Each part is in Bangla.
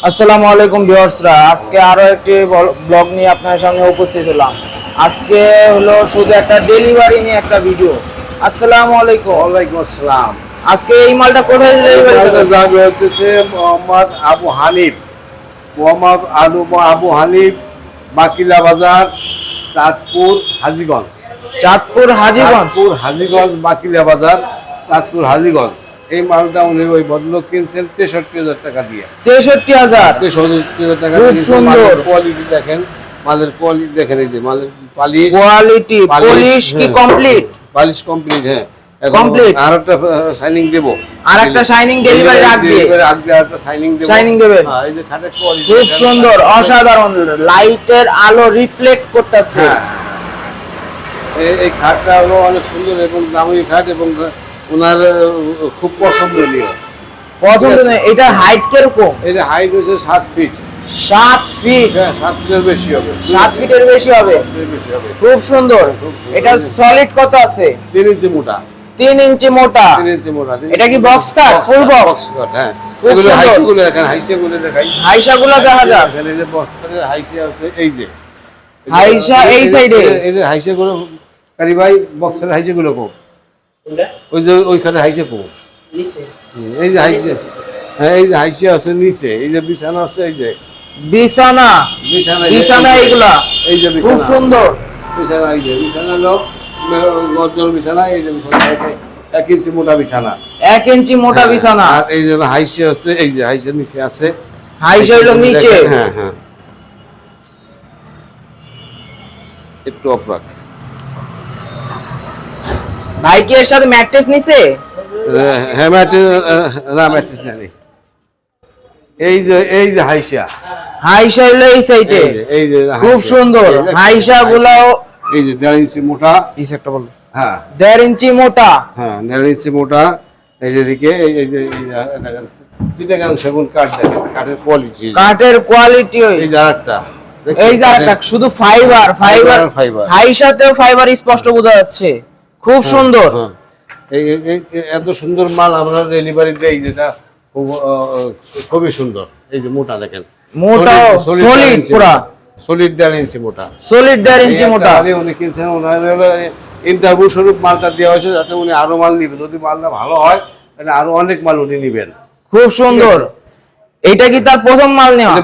আসসালামু আলাইকুম ভিউয়ার্সরা, আজকে আরো একটি ব্লগ নিয়ে আপনাদের সামনে উপস্থিত হলাম। আজকে হলো শুধু একটা ডেলিভারি নিয়ে একটা ভিডিও। আসসালামু আলাইকুম। ওয়ালাইকুম আসসালাম। আজকে এই মালটা কোথায় ডেলিভারি যাবে হচ্ছে মোহাম্মদ আবু হানিফ, আবু হানিফ, বাকিলা বাজার, চাঁদপুর হাজীগঞ্জ। চাঁদপুর হাজীগঞ্জ, বাকিলা বাজার, চাঁদপুর হাজীগঞ্জ। এই মালটা উনি ওই ভদ্রলোক কিনছেন 63,000 টাকা দিয়ে। 63,000 টাকা। খুব সুন্দর কোয়ালিটি দেখেন, মালের কোয়ালিটি দেখেন, এই যে মালের পালিশ পলিশ কি কমপ্লিট? পালিশ কমপ্লিট, হ্যাঁ কমপ্লিট। আর একটা শাইনিং দেব, আর একটা শাইনিং ডেলিভারি রাখবে, একটা শাইনিং দেব, শাইনিং দেবেন। হ্যাঁ, এই যে খাটের কোয়ালিটি খুব সুন্দর, অসাধারণ, লাইটের আলো রিফ্লেক্ট করতেছে। হ্যাঁ, এই খাটটা হলো অনেক সুন্দর এবং দামি খাট এবং ওনার খুব পছন্দনীয়। এটা হাইট কিরকম? এটা হাইট হচ্ছে 7 ফিট। 7 ফিট? হ্যাঁ, 7 ফিটের বেশি হবে। 7 ফিটের বেশি হবে। খুব সুন্দর। এটা সলিড কত আছে? 3 ইঞ্চি মোটা। 3 ইঞ্চি মোটা। 3 ইঞ্চি মোটা। এটা কি বক্স কাট? Full box? হ্যাঁ। এগুলো হাইসাগুলো দেখেন, হাইসাগুলো দেখাই। হাইসাগুলো দেখা যাক। এখানে যে বক্সের হাইসা আছে, এই যে হাইসা এই সাইডে। এই যে হাইসাগুলো কারি ভাই, বক্সের হাইসাগুলো কো? ওই যে ওইখানে হাইসা কো? নিচে। এই যে হাইসা, হ্যাঁ, এই যে হাইসা আছে নিচে। এই যে বিছানা আছে, এই যে বিছানা এইগুলা, এই যে খুব সুন্দর বিছানা। এই যে বিছানা লোক গর্জন বিছানা, এই যে বিছানা 1 ইঞ্চি মোটা বিছানা। 1 ইঞ্চি মোটা বিছানা। আর এই যে হাইসা আছে, এই যে হাইসা নিচে আছে। হাইসা হলো নিচে। হ্যাঁ হ্যাঁ, একটু অফ রাখ ভাই। কি এর সাথে ম্যাট্রেস নিছে? হ্যাঁ, ম্যাট্রেস নেই। এই যে হাইসা হলো এই সাইডে। এই যে খুব সুন্দর হাইসা গুলাও। এই যে 1.5 ইঞ্চি মোটা। পিস একটা বল। হ্যাঁ, 1.5 ইঞ্চি মোটা। হ্যাঁ, 1.5 ইঞ্চি মোটা। এই যে দিকে এই যে চিটাগাং সেগুন কাঠ দেখেন, কাঠের কোয়ালিটি। এই যে আরেকটা, এই যে আরেকটা শুধু ফাইবার। হাইসাতেও ফাইবার স্পষ্ট বোঝা যাচ্ছে। খুব সুন্দর। এই এত সুন্দর মাল আমরা ডেলিভারি দেই, যেটা খুবই সুন্দর। এই যে মোটা দেখেন, মোটা সলিড, পুরা সলিড 1.5 ইঞ্চি মোটা। সলিড 1.5 ইঞ্চি মোটা। উনি কিনছেন, ওনার ইন্টারভিউ স্বরূপ মালটা দেওয়া হয়েছে, যাতে উনি আরো মাল নিবেন। যদি মালটা ভালো হয় তাহলে আরো অনেক মাল উনি নিবেন। খুব সুন্দর। এটা কি তার প্রথম মাল নেওয়া?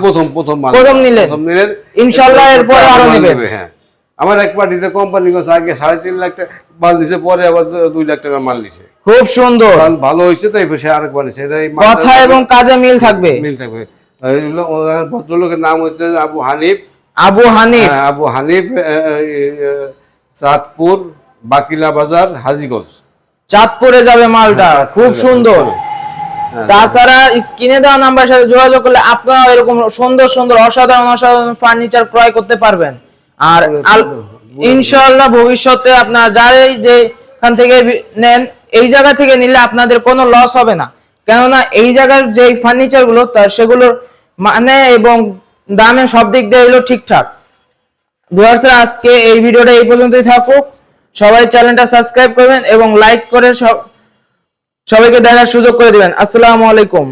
প্রথম নিলেন ইনশাআল্লাহ, এরপরে আরো নেবেন। হ্যাঁ, আমার এক পার্টিতে কোম্পানি আগে 3.5 লাখ টাকা মাল দিছে, পরে আবার 2 লাখ টাকা মাল দিছে। খুব সুন্দর, ভালো হয়েছে, তাই সে আরেকবার নিছে। কথা এবং কাজে মিল থাকবে। ভদ্রলোকের নাম হচ্ছে আবু হানিফ। আবু হানিফ, চাঁদপুর বাকিলা বাজার হাজীগঞ্জ। চাঁদপুরে যাবে মালটা। খুব সুন্দর। তাছাড়া স্ক্রিনে দেওয়া নাম্বারের সাথে যোগাযোগ করলে আপনারা এরকম সুন্দর সুন্দর অসাধারণ ফার্নিচার ক্রয় করতে পারবেন। আর ইনশাআল্লাহ ভবিষ্যতে আপনারা যারাই যেখান থেকে নেন, এই জায়গা থেকে নিলে আপনাদের কোনো লস হবে না। কেননা এই জায়গার যে ফার্নিচার গুলো সেগুলোর মানে এবং দামে সব দিক দিয়ে হলো ঠিকঠাক। ভিউয়ার্সরা, আজকে এই ভিডিওটা এই পর্যন্তই থাকুক। সবাই চ্যানেলটা সাবস্ক্রাইব করবেন এবং লাইক করে সবাইকে দেখার সুযোগ করে দিবেন। আসসালামু আলাইকুম।